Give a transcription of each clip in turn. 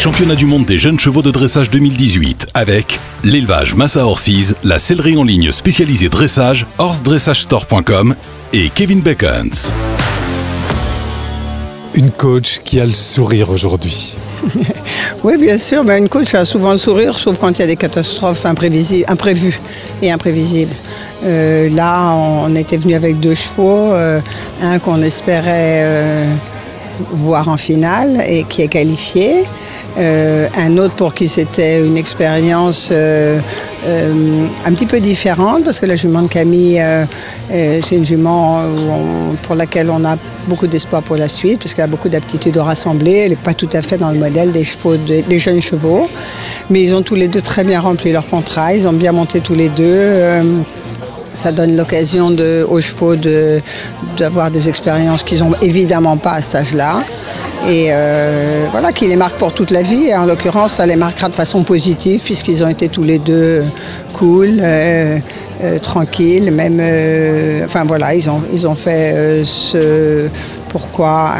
championnat du monde des jeunes chevaux de dressage 2018 avec l'élevage Massa Horses, la sellerie en ligne spécialisée dressage, horsedressagestore.com et Kevin Beckens. Une coach qui a le sourire aujourd'hui. Oui, bien sûr. Une coach a souvent le sourire, sauf quand il y a des catastrophes imprévues et imprévisibles. Là, on était venu avec 2 chevaux, un qu'on espérait voir en finale et qui est qualifié. Un autre pour qui c'était une expérience un petit peu différente, parce que la jument de Camille, c'est une jument pour laquelle on a beaucoup d'espoir pour la suite, parce qu'elle a beaucoup d'aptitudes au rassemblé. Elle n'est pas tout à fait dans le modèle des jeunes chevaux, mais ils ont tous les deux très bien rempli leur contrat, ils ont bien monté tous les deux. Ça donne l'occasion aux chevaux d'avoir des expériences qu'ils n'ont évidemment pas à cet âge-là. Et voilà, qui les marque pour toute la vie. Et en l'occurrence, ça les marquera de façon positive, puisqu'ils ont été tous les deux cool, tranquilles. Même, enfin voilà, ils ont fait ce pourquoi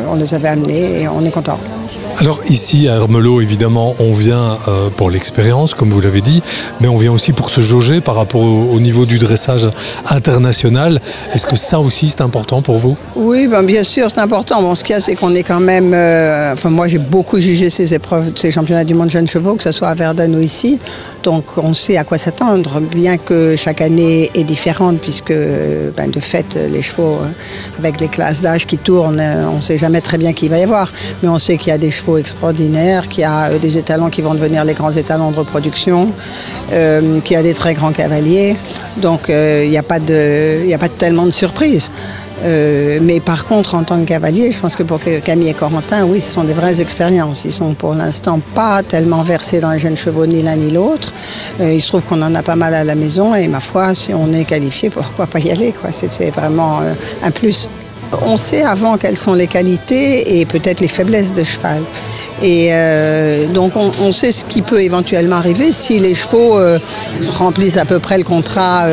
on les avait amenés et on est content. Alors ici à Ermelo, évidemment, on vient pour l'expérience, comme vous l'avez dit, mais on vient aussi pour se jauger par rapport au niveau du dressage international. Est-ce que ça aussi c'est important pour vous? Oui, bien sûr, c'est important. Bon, ce qu'il y a, c'est qu'on est quand même... moi, j'ai beaucoup jugé ces épreuves, ces championnats du monde jeunes chevaux, que ce soit à Verdun ou ici. Donc, on sait à quoi s'attendre, bien que chaque année est différente, puisque, de fait, les chevaux, avec les classes d'âge qui tournent, on ne sait jamais très bien qui il va y avoir. Mais on sait qu'il y a des chevaux extraordinaires, qu'il y a des étalons qui vont devenir les grands étalons de reproduction, qu'il y a des très grands cavaliers. Donc, il n'y a pas tellement de surprises. Mais par contre, en tant que cavalier, je pense que pour Camille et Corentin, oui, ce sont des vraies expériences. Ils sont pour l'instant pas tellement versés dans les jeunes chevaux, ni l'un ni l'autre. Il se trouve qu'on en a pas mal à la maison et ma foi, si on est qualifié, pourquoi pas y aller, quoi. C'est vraiment un plus. On sait avant quelles sont les qualités et peut-être les faiblesses de cheval. Et donc on sait ce qui peut éventuellement arriver si les chevaux remplissent à peu près le contrat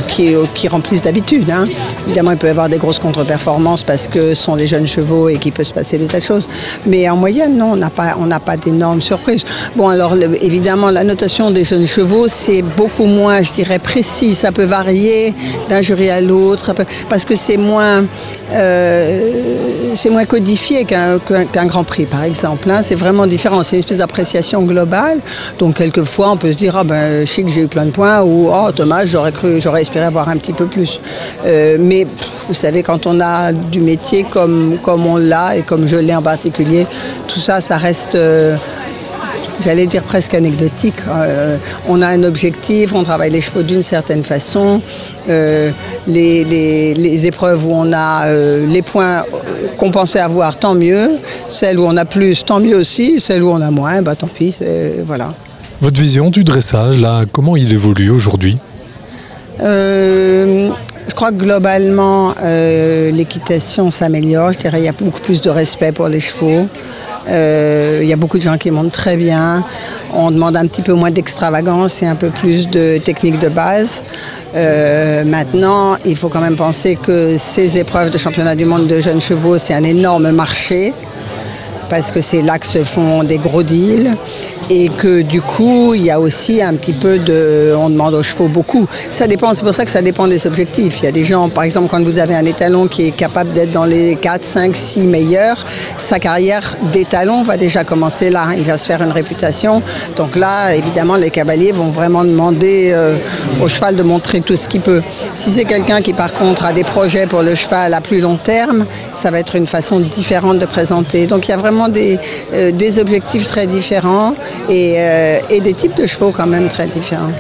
qu'ils remplissent d'habitude. Hein. Évidemment, il peut y avoir des grosses contre-performances parce que ce sont des jeunes chevaux et qu'il peut se passer des tas de choses. Mais en moyenne, non, on n'a pas d'énormes surprises. Bon, alors évidemment, la notation des jeunes chevaux, c'est beaucoup moins, je dirais, précis. Ça peut varier d'un jury à l'autre parce que c'est moins codifié qu'un Grand Prix, par exemple. Hein. C'est vraiment différent. C'est une espèce d'appréciation globale. Donc, quelquefois, on peut se dire, chic, j'ai eu plein de points, ou dommage, j'aurais espéré avoir un petit peu plus. Mais, vous savez, quand on a du métier comme on l'a, et comme je l'ai en particulier, tout ça, ça reste... j'allais dire presque anecdotique. On a un objectif, on travaille les chevaux d'une certaine façon. Les épreuves où on a les points qu'on pensait avoir, tant mieux. Celles où on a plus, tant mieux aussi. Celles où on a moins, tant pis. Voilà. Votre vision du dressage, là, comment il évolue aujourd'hui? Je crois que globalement, l'équitation s'améliore. Je dirais qu'il y a beaucoup plus de respect pour les chevaux. Il y a beaucoup de gens qui montent très bien. On demande un petit peu moins d'extravagance et un peu plus de technique de base. Maintenant, il faut quand même penser que ces épreuves de championnat du monde de jeunes chevaux, c'est un énorme marché, parce que c'est là que se font des gros deals et que du coup, il y a aussi un petit peu on demande aux chevaux beaucoup. Ça dépend, c'est pour ça que ça dépend des objectifs. Il y a des gens, par exemple, quand vous avez un étalon qui est capable d'être dans les 4, 5, 6 meilleurs, sa carrière d'étalon va déjà commencer là. Il va se faire une réputation. Donc là, évidemment, les cavaliers vont vraiment demander au cheval de montrer tout ce qu'il peut. Si c'est quelqu'un qui, par contre, a des projets pour le cheval à plus long terme, ça va être une façon différente de présenter. Donc il y a vraiment des objectifs très différents et des types de chevaux quand même très différents.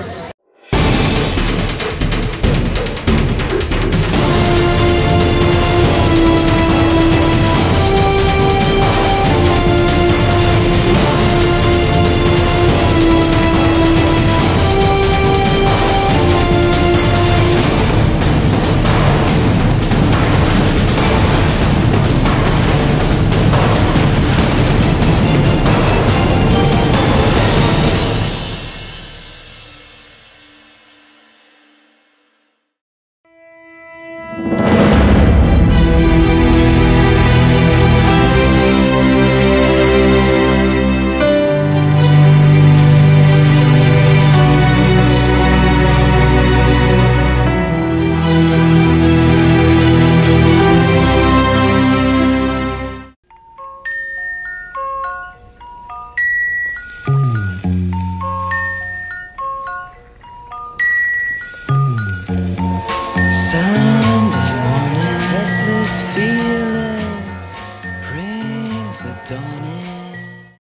Sunday morning, restless feeling brings the dawning.